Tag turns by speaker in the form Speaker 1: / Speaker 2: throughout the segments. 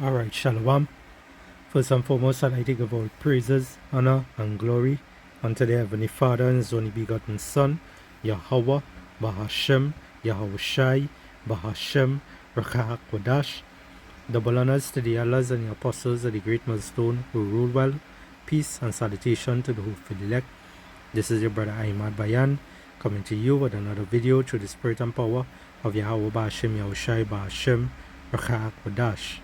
Speaker 1: Alright, Shalom. First and foremost, I'd like to give all praises, honor, and glory unto the Heavenly Father and His only begotten Son, Yahweh, Bahashem, Yahushai, Bahashem, Rakah Kodash. Double honors to the elders and the apostles of the great millstone who rule well. Peace and salutation to the hopeful elect. This is your brother Ahmad Bayan, coming to you with another video through the spirit and power of Yahweh Bahashem, Yahushai, Bahashem, Rakah Kodash.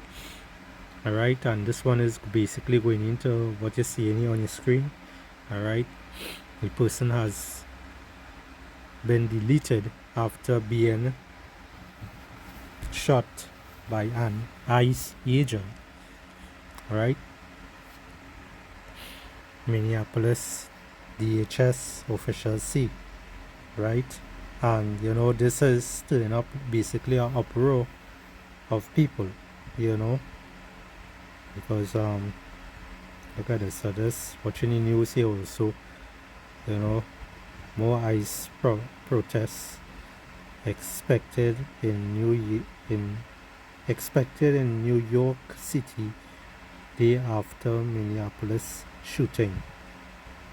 Speaker 1: Alright, and this one is basically going into what you're seeing here on your screen. Alright, the person has been deleted after being shot by an ICE agent. Alright, Minneapolis DHS officials say. Right, and you know, this is stirring up basically an uproar of people, you know, because look at this. So this watching the news here also, you know, more ICE protests expected in New York City day after Minneapolis shooting,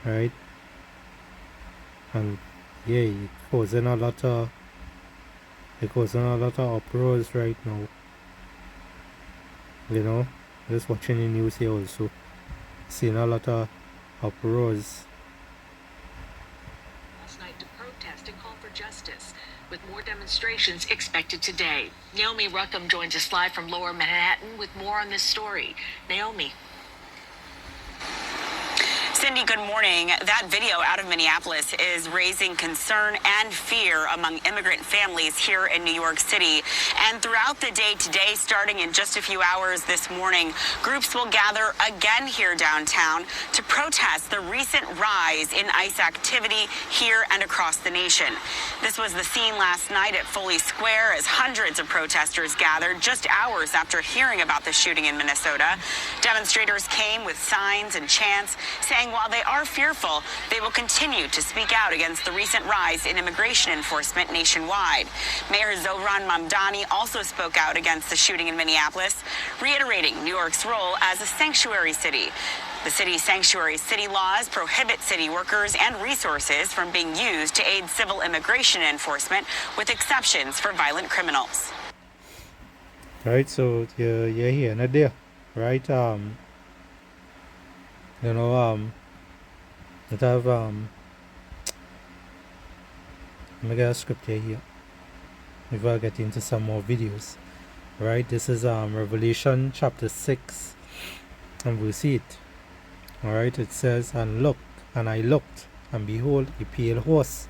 Speaker 1: right? And yeah, it causing a lot of uproars right now, you know. Just watching the news here also, seeing a lot of uproars.
Speaker 2: Last night to protest and call for justice, with more demonstrations expected today. Naomi Ruckham joins us live from Lower Manhattan with more on this story. Naomi.
Speaker 3: Cindy, good morning. That video out of Minneapolis is raising concern and fear among immigrant families here in New York City. And throughout the day today, starting in just a few hours this morning, groups will gather again here downtown to protest the recent rise in ICE activity here and across the nation. This was the scene last night at Foley Square as hundreds of protesters gathered just hours after hearing about the shooting in Minnesota. Demonstrators came with signs and chants saying while they are fearful, they will continue to speak out against the recent rise in immigration enforcement nationwide. Mayor Zohran Mamdani also spoke out against the shooting in Minneapolis, reiterating New York's role as a sanctuary city. The city's sanctuary city laws prohibit city workers and resources from being used to aid civil immigration enforcement, with exceptions for violent criminals.
Speaker 1: Right, so you're here and there, right? You know, that have let me get a script here before I get into some more videos. Right, this is Revelation chapter 6 and verse 8. Alright, it says, and I looked, and behold, a pale horse,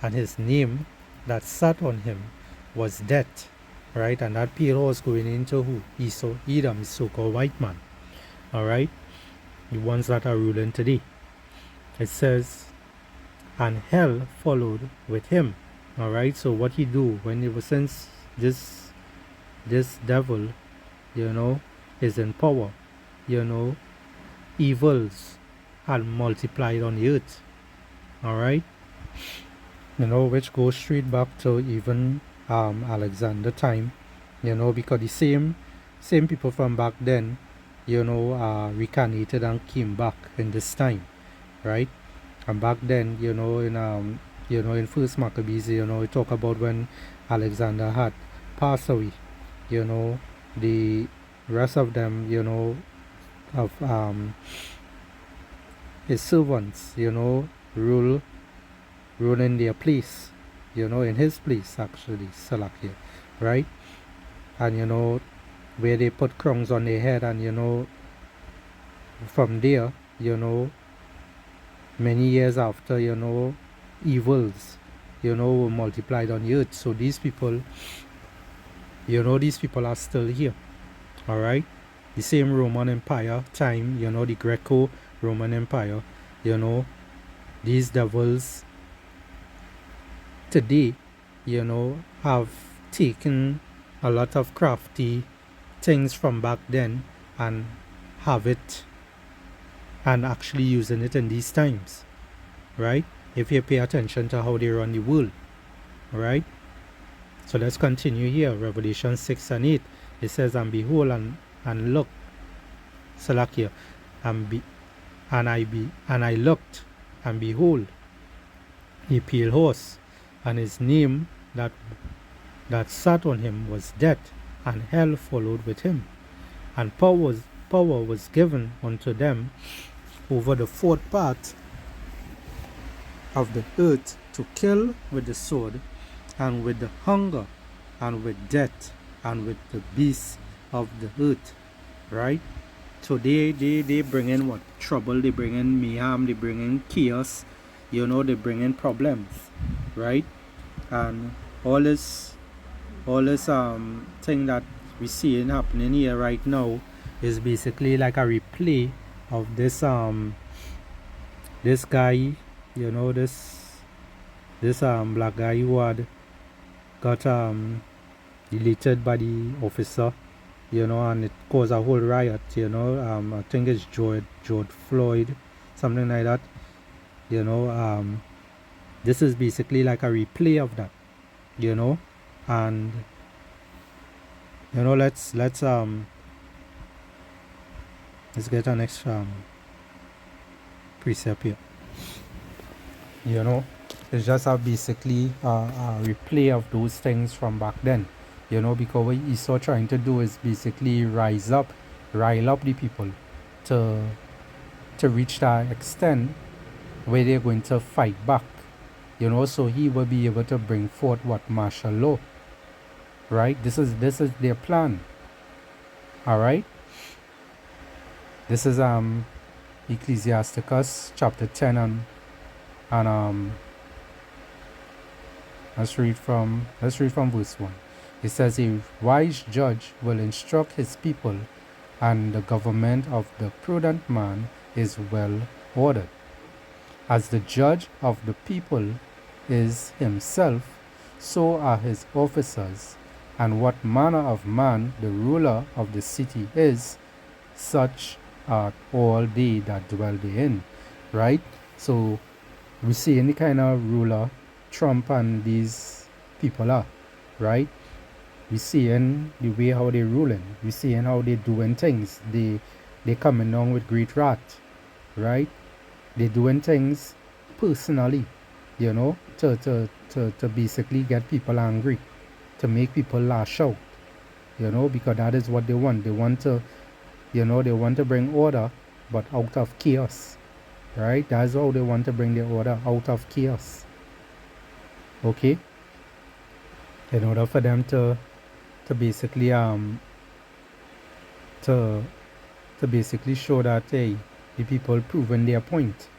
Speaker 1: and his name that sat on him was Death. Right, and that pale horse going into who? Edom, is so-called white man. Alright, the ones that are ruling today. It says, and hell followed with him. Alright, so what he do when ever since this devil, you know, is in power, you know, evils are multiplied on the earth. Alright, you know, which goes straight back to even Alexander time, you know, because the same people from back then, you know, reincarnated and came back in this time, right? And back then, you know, in First Maccabees, you know, we talk about when Alexander had passed away, you know, the rest of them, you know, of his servants, you know, rule in their place, you know, in his place actually, Salakia, right? And you know, where they put crowns on their head, and you know, from there, you know, many years after, you know, evils, you know, were multiplied on the earth. So these people, you know, these people are still here. Alright, the same Roman Empire time, you know, the Greco-Roman Empire, you know, these devils today, you know, have taken a lot of crafty things from back then and have it and actually using it in these times, right? If you pay attention to how they run the world, right? So let's continue here. Revelation 6 and 8. It says, and behold, and and looked, Salakia, and I looked, and behold, a pale horse, and his name that sat on him was Death, and hell followed with him. And power was given unto them over the fourth part of the earth to kill with the sword, and with the hunger, and with death, and with the beasts of the earth. Right? So they bring in what? Trouble, they bring in mayhem, they bring in chaos, they bring in problems. Right? And all this thing that we see happening here right now is basically like a replay of this guy, this black guy who had got deleted by the officer, and it caused a whole riot, I think it's George Floyd, something like that, this is basically like a replay of that, and let's get our next precept here. It's just basically a replay of those things from back then, because what Esau trying to do is basically rile up the people to reach that extent where they're going to fight back, so he will be able to bring forth what? Martial law. Right? This is their plan. All right. This is Ecclesiasticus chapter 10 and let's read from verse 1. It says, a wise judge will instruct his people, and the government of the prudent man is well ordered. As the judge of the people is himself, so are his officers, and what manner of man the ruler of the city is, such are all they that dwell therein. Right? So we see any kind of ruler Trump and these people are, right? We see in the way how they ruling, we see in how they doing things. They coming down with great wrath, right? They doing things personally, to basically get people angry, to make people lash out, because that is what they want. They want to, they want to bring order, but out of chaos, right? That's how they want to bring the order, out of chaos. Okay? In order for them to basically to basically show that, hey, the people proving their point,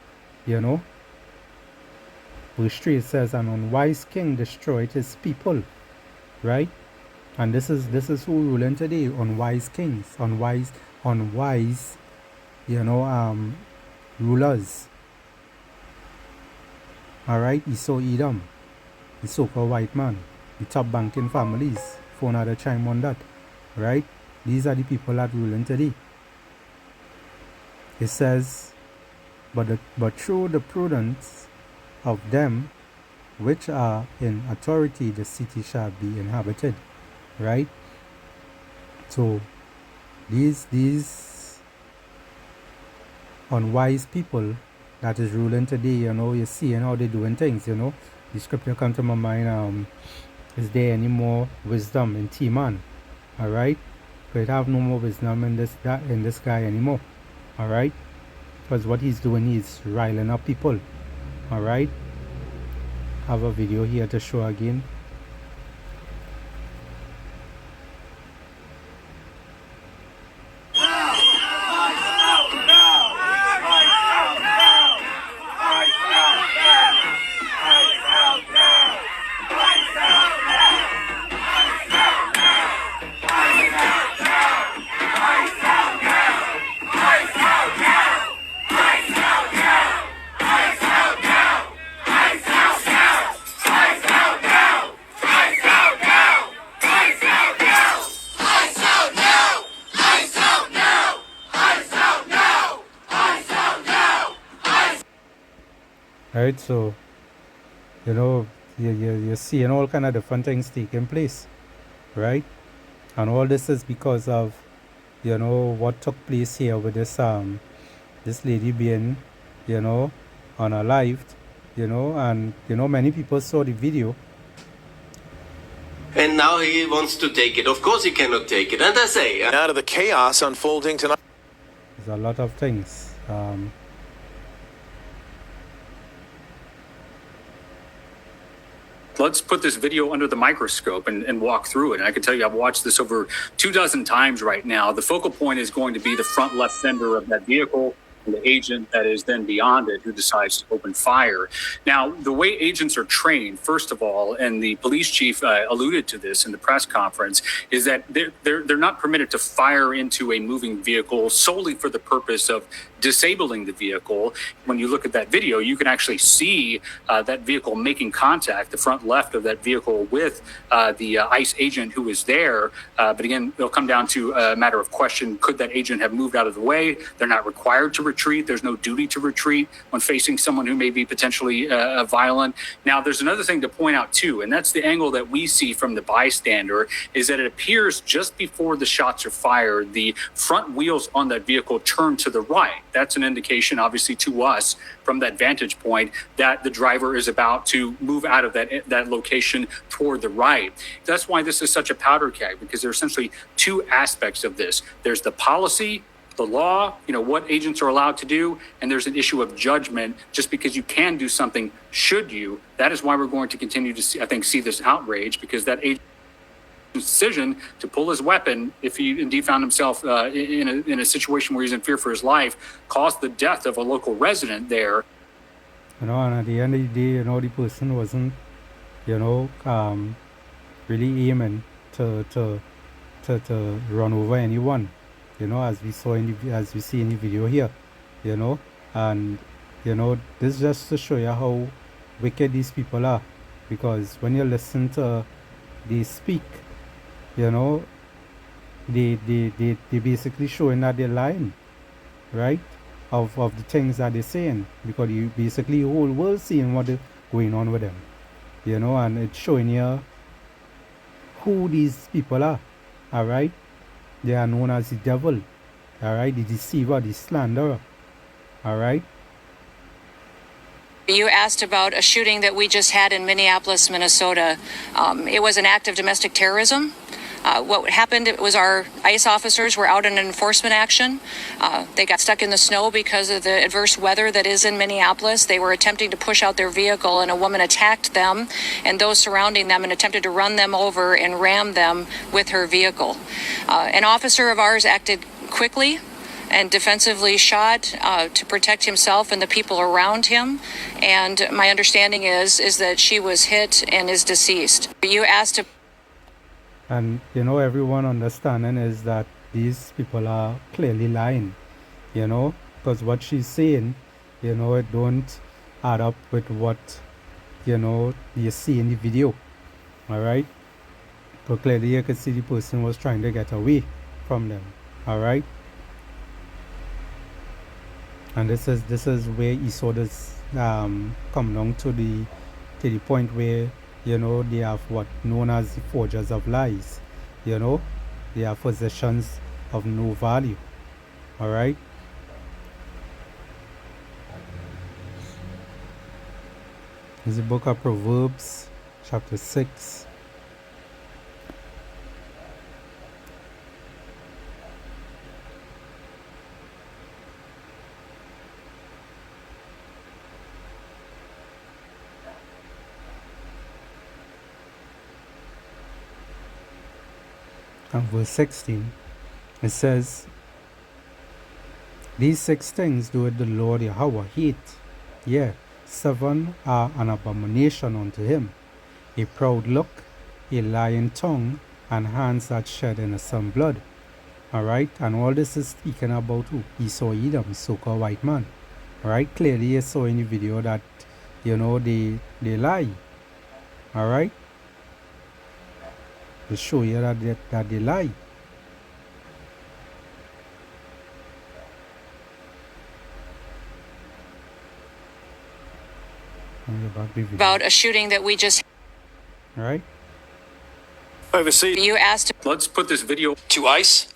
Speaker 1: Verse 3 says, an unwise king destroyed his people, right? And this is who ruling today, unwise kings, unwise, rulers. Alright, I.C.Ê, the so-called white man, the top banking families, for another chime on that, right? These are the people that ruling today. It says, but through the prudence of them which are in authority, the city shall be inhabited, right? So these unwise people that is ruling today, you see how they doing things, The scripture come to my mind, is there any more wisdom in T-Man? Alright? Could have no more wisdom in this guy anymore. Alright? Because what he's doing, he's riling up people. Alright? Have a video here to show again. Right, so you're seeing all kind of different things taking place, right? And all this is because of you know, what took place here with this lady being, you know, unalived, you know, and, you know, many people saw the video.
Speaker 4: And now he wants to take it. Of course he cannot take it. And I say...
Speaker 5: Out of the chaos unfolding tonight.
Speaker 1: There's a lot of things.
Speaker 6: Let's put this video under the microscope and walk through it. And I can tell you, I've watched this over 24 times right now. The focal point is going to be the front left fender of that vehicle, and the agent that is then beyond it who decides to open fire. Now, the way agents are trained, first of all, and the police chief alluded to this in the press conference, is that they're not permitted to fire into a moving vehicle solely for the purpose of disabling the vehicle. When you look at that video, you can actually see that vehicle making contact, the front left of that vehicle, with the ICE agent who was there. But again, it'll come down to a matter of question. Could that agent have moved out of the way? They're not required to retreat. There's no duty to retreat when facing someone who may be potentially violent. Now, there's another thing to point out too, and that's the angle that we see from the bystander, is that it appears just before the shots are fired, the front wheels on that vehicle turn to the right. That's an indication, obviously, to us from that vantage point that the driver is about to move out of that location toward the right. That's why this is such a powder keg, because there are essentially two aspects of this. There's the policy, the law, you know, what agents are allowed to do, and there's an issue of judgment. Just because you can do something, should you? That is why we're going to continue to see this outrage, because that agent decision to pull his weapon, if he indeed found himself in a situation where he's in fear for his life, caused the death of a local resident there.
Speaker 1: You know, and at the end of the day, you know, the person wasn't, you know, really aiming to run over anyone, you know, as we see in the video here, you know, and, you know, this just to show you how wicked these people are, because when you listen to they speak, you know, they basically showing that they're lying, right? Of the things that they're saying, because you basically the whole world seeing what is going on with them, you know, and it's showing you who these people are. All right, they are known as the devil. All right, the deceiver, the slanderer. All right.
Speaker 7: You asked about a shooting that we just had in Minneapolis, Minnesota. It was an act of domestic terrorism. What happened, it was our ICE officers were out in an enforcement action. They got stuck in the snow because of the adverse weather that is in Minneapolis. They were attempting to push out their vehicle, and a woman attacked them and those surrounding them and attempted to run them over and ram them with her vehicle. An officer of ours acted quickly and defensively shot to protect himself and the people around him. And my understanding is that she was hit and is deceased. You asked to...
Speaker 1: And, you know, everyone understanding is that these people are clearly lying, you know, because what she's saying, you know, it don't add up with what, you know, you see in the video. All right. So clearly you could see the person was trying to get away from them. All right. And this is where Esau does come down to the point where, you know, they have what known as the forgers of lies. You know, they have possessions of no value. All right. This is the book of Proverbs, chapter 6. And verse 16, it says, "These 6 things doeth the Lord Yahweh hate, yea, 7 are an abomination unto him: a proud look, a lying tongue, and hands that shed innocent blood." Alright, and all this is speaking about who? Esau Edom, so-called white man. Alright, clearly you saw in the video that, you know, they lie. Alright, to show you that they lie.
Speaker 7: About a shooting that we just...
Speaker 1: All right.
Speaker 6: Overseas.
Speaker 7: You asked...
Speaker 6: Let's put this video
Speaker 5: To ICE.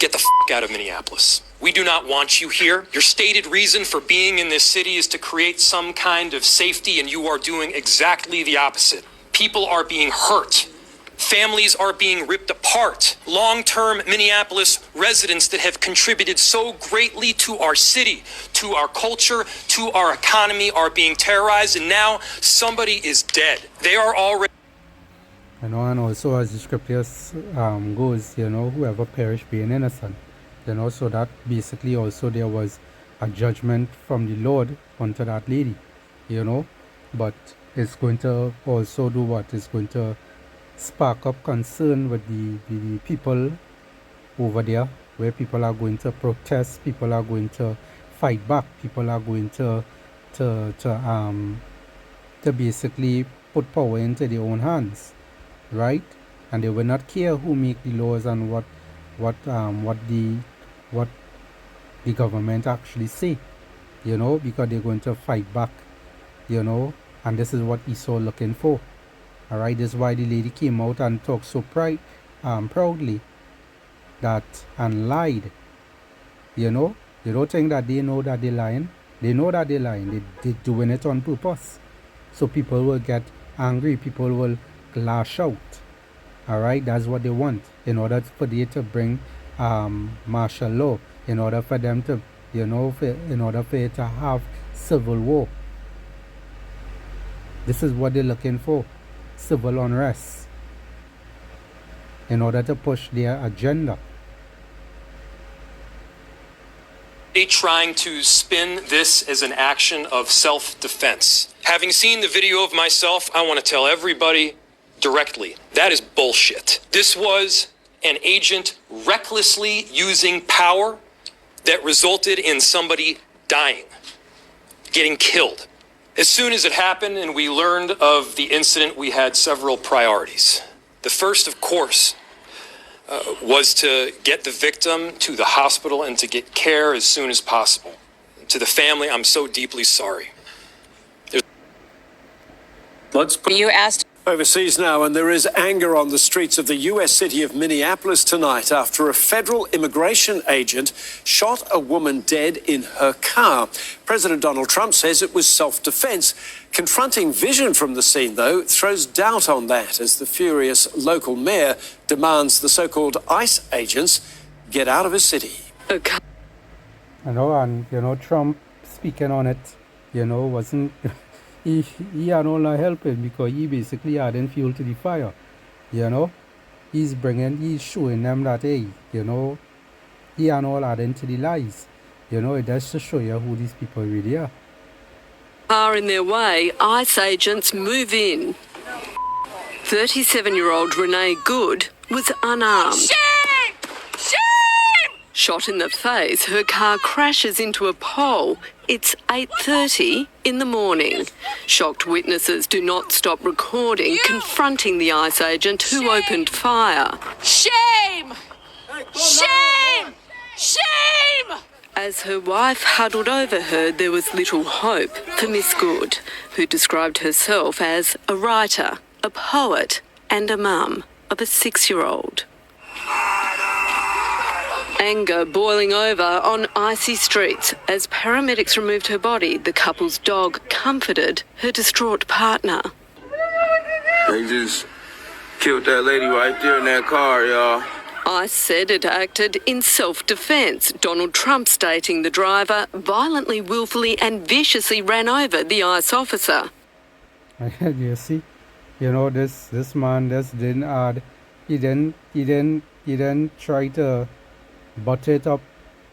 Speaker 8: get the out of Minneapolis. We do not want you here. Your stated reason for being in this city is to create some kind of safety, and you are doing exactly the opposite. People are being hurt. Families are being ripped apart. Long-term Minneapolis residents that have contributed so greatly to our city, to our culture, to our economy are being terrorized, and now somebody is dead. They are already...
Speaker 1: And also as the scriptures goes, whoever perished being innocent. So that basically also there was a judgment from the Lord unto that lady, But it's going to also do what? It's going to spark up concern with the people over there, where people are going to protest, people are going to fight back, people are going to basically put power into their own hands, right? And they will not care who make the laws and what the government actually say, because they're going to fight back, and this is what Esau looking for. All right, this is why the lady came out and talked so proudly that and lied. They don't think that they know that they're lying. They know that they're lying. They're doing it on purpose. So people will get angry. People will lash out. All right, that's what they want. In order for they to bring martial law. In order for them to, in order for it to have civil war. This is what they're looking for. Civil unrest. In order to push their agenda.
Speaker 8: Trying to spin this as an action of self-defense. Having seen the video of myself, I want to tell everybody directly, that is bullshit. This was an agent recklessly using power that resulted in somebody dying, getting killed. As soon as it happened and we learned of the incident, we had several priorities. The first, of course, was to get the victim to the hospital and to get care as soon as possible. To the family, I'm so deeply sorry.
Speaker 7: You asked.
Speaker 9: Overseas now, and there is anger on the streets of the U.S. city of Minneapolis tonight after a federal immigration agent shot a woman dead in her car. President Donald Trump says it was self-defense. Confronting vision from the scene, though, throws doubt on that as the furious local mayor demands the so-called ICE agents get out of his city.
Speaker 1: And Trump speaking on it, wasn't... He had all the helping because he basically adding fuel to the fire, He's showing them that, hey, he and all adding to the lies. It does to show you who these people really are.
Speaker 10: Are in their way, ICE agents move in. 37-year-old Renee Good was unarmed.
Speaker 11: Shame! Shame!
Speaker 10: Shot in the face, her car crashes into a pole. It's 8:30 in the morning. Shocked witnesses do not stop recording, confronting the ICE agent who opened fire.
Speaker 11: Shame! Shame! Shame!
Speaker 10: As her wife huddled over her, there was little hope for Miss Good, who described herself as a writer, a poet, and a mum of a 6-year-old. Anger boiling over on icy streets. As paramedics removed her body, the couple's dog comforted her distraught partner.
Speaker 12: They just killed that lady right there in that car, y'all.
Speaker 10: ICE said it acted in self-defense, Donald Trump stating the driver violently, willfully and viciously ran over the ICE officer.
Speaker 1: You see, this man just didn't add, he didn't try to butt it up,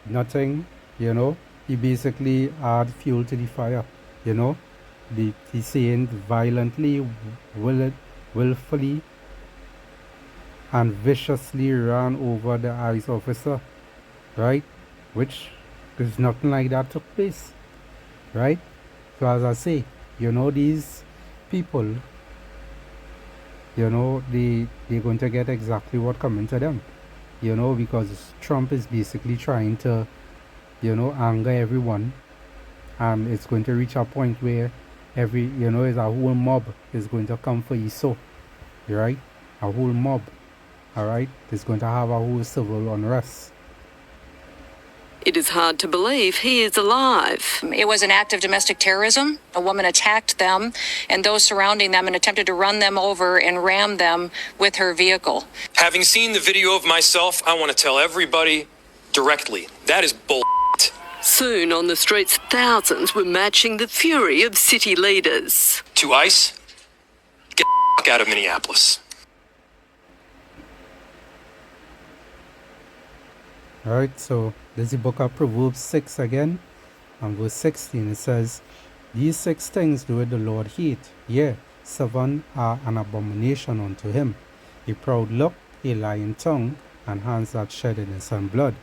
Speaker 1: nothing, he basically add fuel to the fire, he's saying violently, willfully and viciously ran over the ICE officer, right? Which is nothing like that took place, right? So as I say, these people, they're going to get exactly what coming to them, because Trump is basically trying to, anger everyone, and it's going to reach a point where it's a whole mob is going to come for I.C.Ě, right? A whole mob, all right? It's going to have a whole civil unrest,
Speaker 10: It is hard to believe he is alive.
Speaker 7: It was an act of domestic terrorism. A woman attacked them and those surrounding them and attempted to run them over and ram them with her vehicle.
Speaker 8: Having seen the video of myself, I want to tell everybody directly, that is bull.
Speaker 10: Soon on the streets, thousands were matching the fury of city leaders.
Speaker 8: To ICE, get the fuck out of Minneapolis.
Speaker 1: Alright, so this is the book of Proverbs 6 again, and verse 16. It says, "These 6 things doeth the Lord hate, yea, 7 are an abomination unto him: a proud look, a lying tongue, and hands that shed innocent blood,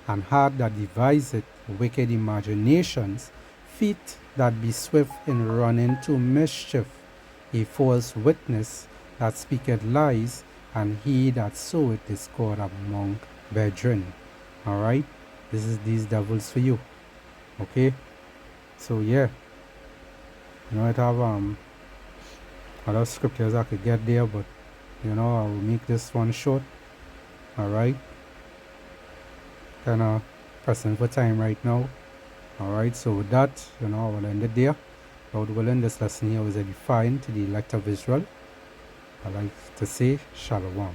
Speaker 1: and heart that deviseth wicked imaginations, feet that be swift in running to mischief, a false witness that speaketh lies, and he that soweth discord among brethren." Alright, this is these devils for you. Okay, so yeah, you know, I have other scriptures I could get there, but you know, I will make this one short. Alright, kind of pressing for time right now. Alright, so with that, you know, I will end it there. Lord willing, this lesson here was edifying to the elect of Israel. I like to say Shalom.